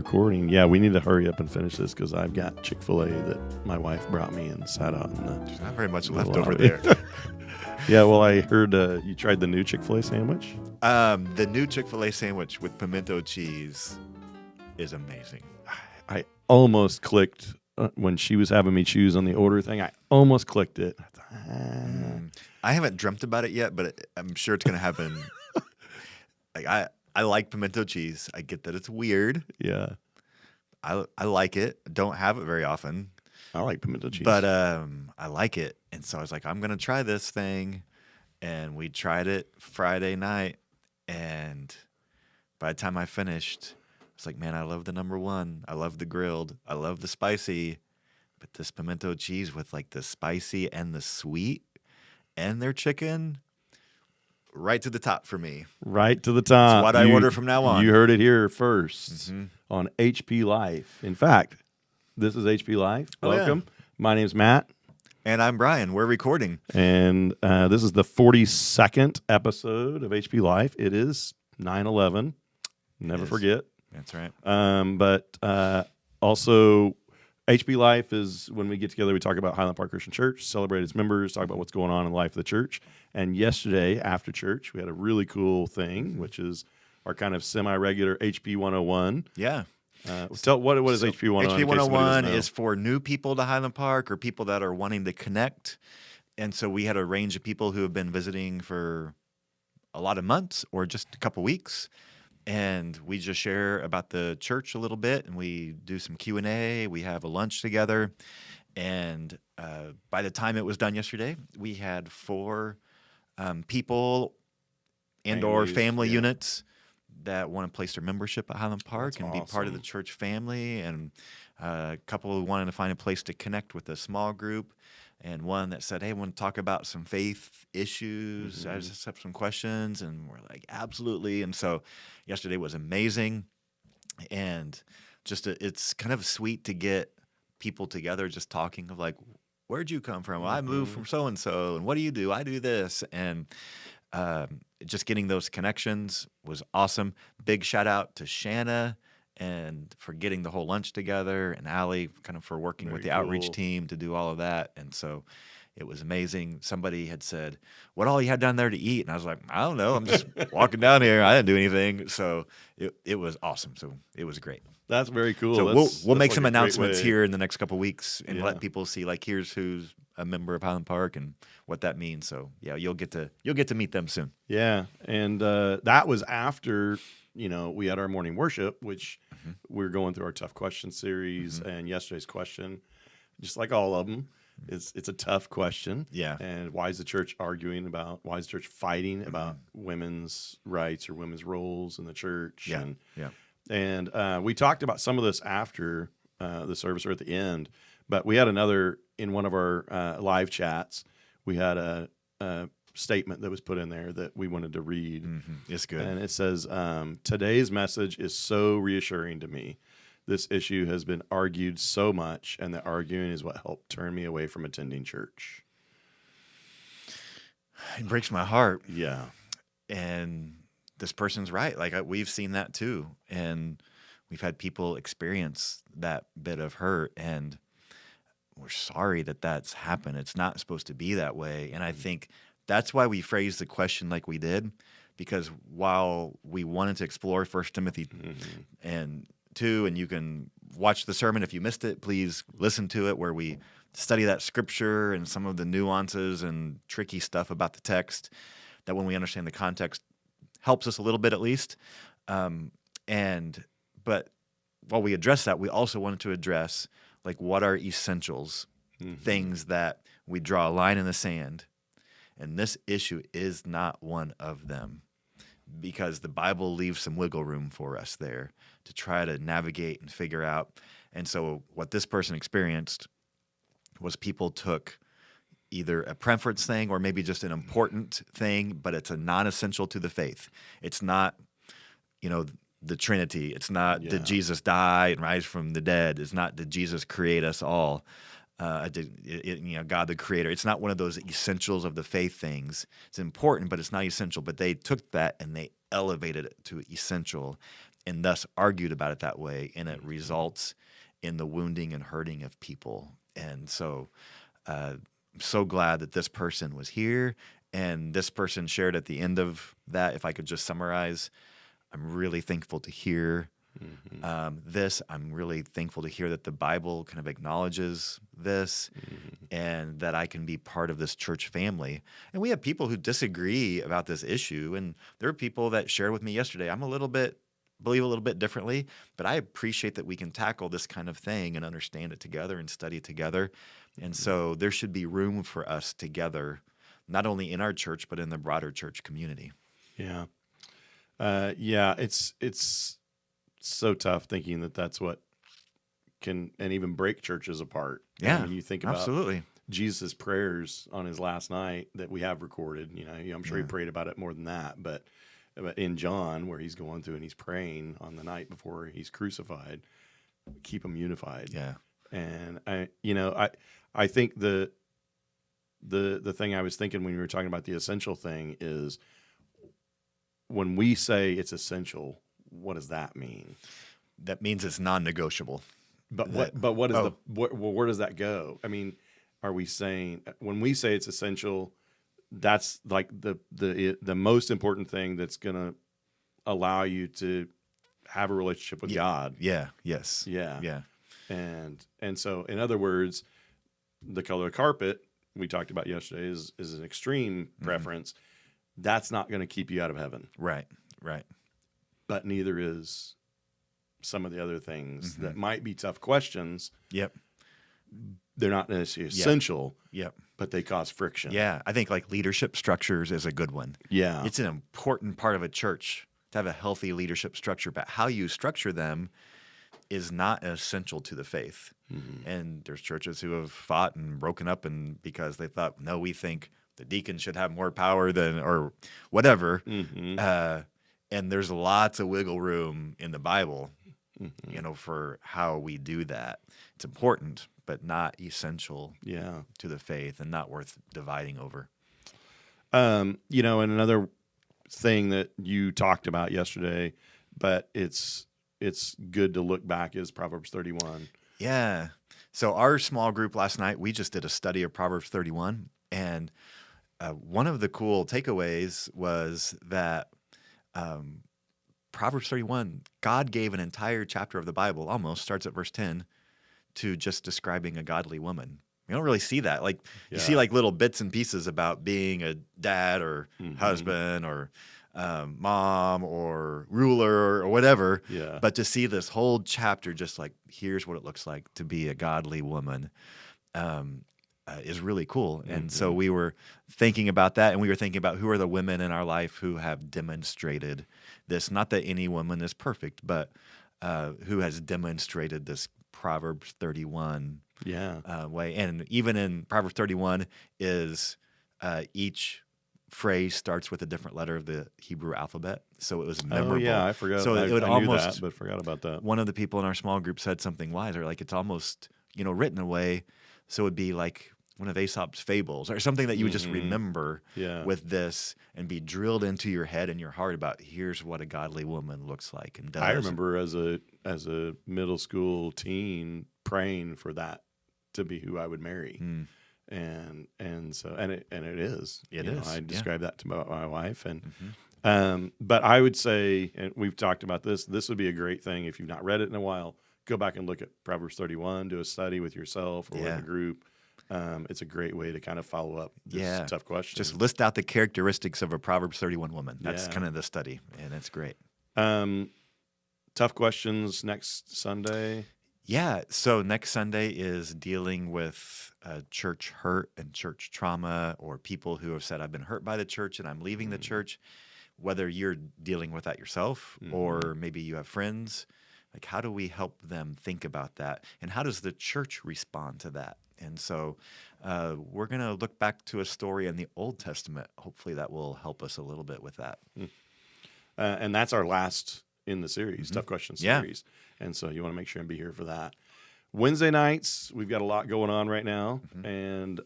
recording. Yeah, we need to hurry up and finish this because I've got Chick-fil-A that my wife brought me and sat out in the There's not very much the left over lobby. there. Yeah, well, I heard you tried the new Chick-fil-A sandwich. The new Chick-fil-A sandwich with pimento cheese is amazing. I almost clicked when she was having me choose on the order thing. I almost clicked it. I thought, I haven't dreamt about it yet, but I'm sure it's going to happen. Like I like pimento cheese. I get that it's weird. yeah, I like it. Don't have it very often, I like pimento cheese. but I like it. And so I was like, I'm going to try this thing. And we tried it Friday night. And by the time I finished, I was like, man, I love the number one. I love the grilled. I love the spicy. But this pimento cheese with like the spicy and the sweet and their chicken, right to the top for me. Right to the top. It's what I order from now on. You heard it here first on HP Life. In fact, this is HP Life. Oh, yeah. Welcome. My name's Matt. And I'm Brian. We're recording. And this is the 42nd episode of HP Life. It is 9/11. Never forget. That's right. But also, HP Life is when we get together, we talk about Highland Park Christian Church, celebrate its members, talk about what's going on in the life of the church. And yesterday, after church, we had a really cool thing, which is our kind of semi-regular HP 101. Yeah. What is HP 101? HP 101 is for new people to Highland Park or people that are wanting to connect. And so we had a range of people who have been visiting for a lot of months or just a couple weeks. And we just share about the church a little bit, and we do some Q&A. We have a lunch together. And by the time it was done yesterday, we had 4 people and/or family units that want to place their membership at Highland Park and be part of the church family, and a couple who wanted to find a place to connect with a small group, and one that said, hey, I want to talk about some faith issues. I just have some questions, and we're like, absolutely. And so yesterday was amazing, and just it's kind of sweet to get people together just talking of like, where'd you come from? Well, I moved from so-and-so, and what do you do? I do this, and just getting those connections was awesome. Big shout out to Shanna and for getting the whole lunch together, and Allie kind of for working with the outreach team to do all of that. And so it was amazing. Somebody had said, what all you had down there to eat? And I was like, I don't know. I'm just walking down here. I didn't do anything. So it was awesome. So it was great. That's very cool. So we'll make some announcements here in the next couple of weeks and let people see, like, here's who's a member of Highland Park and what that means. So yeah, you'll get to meet them soon. Yeah, and that was after we had our morning worship, which we're going through our tough question series, and yesterday's question, just like all of them, it's a tough question. Yeah. And why is the church why is the church fighting about women's rights or women's roles in the church? Yeah. And we talked about some of this after the service or at the end, but we had another in one of our live chats. We had a statement that was put in there that we wanted to read. It's good. And it says, today's message is so reassuring to me. This issue has been argued so much, and the arguing is what helped turn me away from attending church. It breaks my heart. Yeah. And this person's right. Like, we've seen that too. And we've had people experience that bit of hurt, and we're sorry that that's happened. It's not supposed to be that way. And I think that's why we phrased the question like we did, because while we wanted to explore 1 Timothy and 2, and you can watch the sermon if you missed it, please listen to it, where we study that scripture and some of the nuances and tricky stuff about the text, that when we understand the context helps us a little bit at least. But while we address that, we also wanted to address, like, what are essentials, things that we draw a line in the sand. And this issue is not one of them, because the Bible leaves some wiggle room for us there to try to navigate and figure out. And so what this person experienced was people took either a preference thing or maybe just an important thing, but it's a non-essential to the faith. It's not, the Trinity. It's not did Jesus die and rise from the dead. It's not did Jesus create us all. God the Creator. It's not one of those essentials of the faith things. It's important, but it's not essential. But they took that and they elevated it to essential. and thus argued about it that way, and it results in the wounding and hurting of people. And so, I'm so glad that this person was here, and this person shared at the end of that. If I could just summarize, I'm really thankful to hear this. I'm really thankful to hear that the Bible kind of acknowledges this, and that I can be part of this church family. And we have people who disagree about this issue, and there are people that shared with me yesterday, believe a little bit differently, but I appreciate that we can tackle this kind of thing and understand it together and study together. And so there should be room for us together, not only in our church, but in the broader church community. Yeah. It's so tough thinking that that's what can and even break churches apart. Yeah, I mean, you think about absolutely. Jesus' prayers on his last night that we have recorded. I'm sure he prayed about it more than that, but in John, where he's going through and he's praying on the night before he's crucified, keep them unified. Yeah. And I think the thing I was thinking when you were talking about the essential thing is when we say it's essential, what does that mean? That means it's non-negotiable. But what is where does that go? I mean, are we saying when we say it's essential, that's like the most important thing that's going to allow you to have a relationship with God? Yeah. Yes. Yeah. Yeah. And so, in other words, the color of carpet we talked about yesterday is an extreme preference. That's not going to keep you out of heaven. Right. Right. But neither is some of the other things that might be tough questions. Yep. They're not necessarily essential. Yep. But they cause friction. Yeah. I think like leadership structures is a good one. Yeah. It's an important part of a church to have a healthy leadership structure, but how you structure them is not essential to the faith. And there's churches who have fought and broken up because they thought, no, we think the deacon should have more power than, or whatever. And there's lots of wiggle room in the Bible, for how we do that. It's important, but not essential to the faith and not worth dividing over. And another thing that you talked about yesterday, but it's good to look back, is Proverbs 31. Yeah. So our small group last night, we just did a study of Proverbs 31. And one of the cool takeaways was that Proverbs 31, God gave an entire chapter of the Bible, almost starts at verse 10, to just describing a godly woman. You don't really see that. Like you see like little bits and pieces about being a dad or husband or mom or ruler or whatever. Yeah. But to see this whole chapter, just like here's what it looks like to be a godly woman, is really cool. And so we were thinking about that, and we were thinking about who are the women in our life who have demonstrated this. Not that any woman is perfect, but who has demonstrated this Proverbs 31 way. And even in Proverbs 31 is each phrase starts with a different letter of the Hebrew alphabet, so it was memorable. Oh yeah, I forgot. So it would I almost knew that, but forgot about that. One of the people in our small group said something wiser, like it's almost written away, so it'd be like one of Aesop's fables or something that you would just remember with this and be drilled into your head and your heart about here's what a godly woman looks like and does. I remember as a middle school teen praying for that to be who I would marry. And it is. It is. I describe that to my wife, and but I would say, and we've talked about this. This would be a great thing if you've not read it in a while. Go back and look at Proverbs 31. Do a study with yourself or with a group. It's a great way to kind of follow up this tough question. Just list out the characteristics of a Proverbs 31 woman. That's kind of the study, and it's great. Tough questions next Sunday. Yeah, so next Sunday is dealing with church hurt and church trauma, or people who have said, I've been hurt by the church and I'm leaving the church, whether you're dealing with that yourself or maybe you have friends. Like, how do we help them think about that? And how does the church respond to that? And so we're going to look back to a story in the Old Testament. Hopefully that will help us a little bit with that. And that's our last in the series, Tough Questions series. And so you want to make sure and be here for that. Wednesday nights, we've got a lot going on right now, and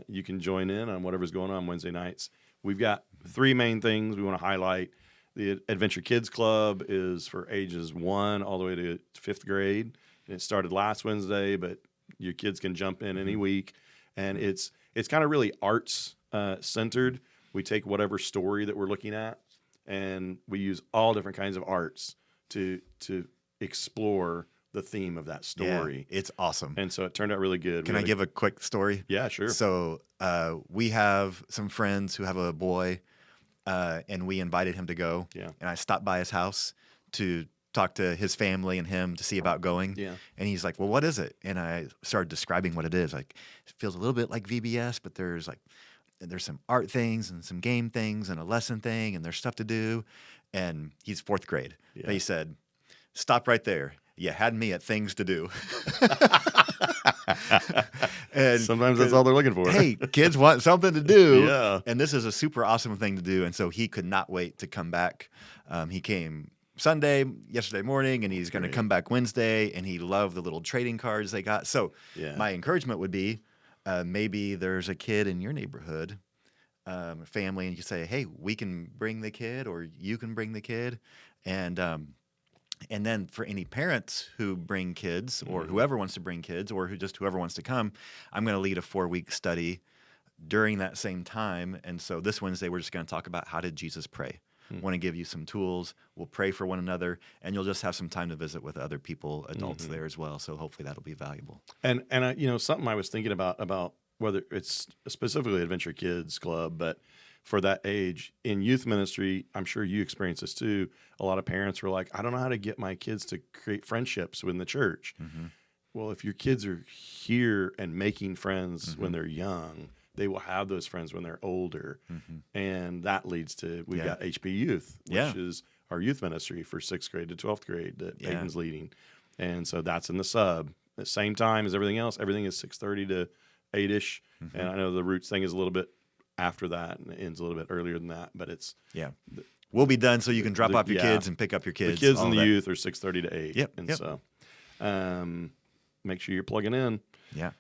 you can join in on whatever's going on Wednesday nights. We've got three main things we want to highlight The Adventure Kids Club is for ages 1 all the way to 5th grade. And it started last Wednesday, but your kids can jump in any week. And it's kind of really arts centered. We take whatever story that we're looking at, and we use all different kinds of arts to explore the theme of that story. Yeah, it's awesome. And so it turned out really good. Can I give a quick story? Yeah, sure. So we have some friends who have a boy, and we invited him to go. Yeah. And I stopped by his house to talk to his family and him to see about going. Yeah. And he's like, well, what is it? And I started describing what it is. Like, it feels a little bit like VBS, but there's some art things and some game things and a lesson thing, and there's stuff to do. And he's 4th grade. Yeah. And he said, stop right there. You had me at things to do. And sometimes that's all they're looking for. Hey, kids want something to do. Yeah. And this is a super awesome thing to do. And so he could not wait to come back. He came yesterday morning, and he's going to come back Wednesday, and he loved the little trading cards they got. So my encouragement would be maybe there's a kid in your neighborhood, family, and you say, hey, we can bring the kid, or you can bring the kid. And then for any parents who bring kids, or whoever wants to bring kids, or whoever wants to come, I'm going to lead a 4-week study during that same time. And so this Wednesday, we're just going to talk about how did Jesus pray. Want to give you some tools. We'll pray for one another, and you'll just have some time to visit with other people, adults there as well. So hopefully that'll be valuable. And something I was thinking about whether it's specifically Adventure Kids Club, but for that age in youth ministry, I'm sure you experience this too. A lot of parents were like, I don't know how to get my kids to create friendships within the church. Well, if your kids are here and making friends when they're young, they will have those friends when they're older. And that leads to, we've got HP Youth, which is our youth ministry for 6th grade to 12th grade that Peyton's leading. And so that's in the sub. At the same time as everything else, everything is 6:30 to 8-ish. And I know the Roots thing is a little bit after that and it ends a little bit earlier than that, but it's... We'll be done so you can drop off your kids and pick up your kids. The kids and the youth are 6:30 to 8. Yep. So make sure you're plugging in. Yeah.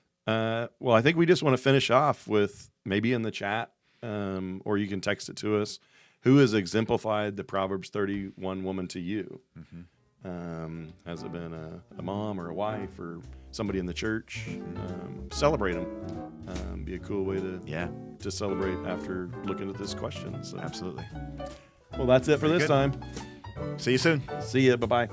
Well, I think we just want to finish off with maybe in the chat, or you can text it to us. Who has exemplified the Proverbs 31 woman to you? Has it been a mom or a wife or somebody in the church? Celebrate them. Be a cool way to celebrate after looking at this question. So. Absolutely. Well, that's it for this time. See you soon. See ya. Bye-bye.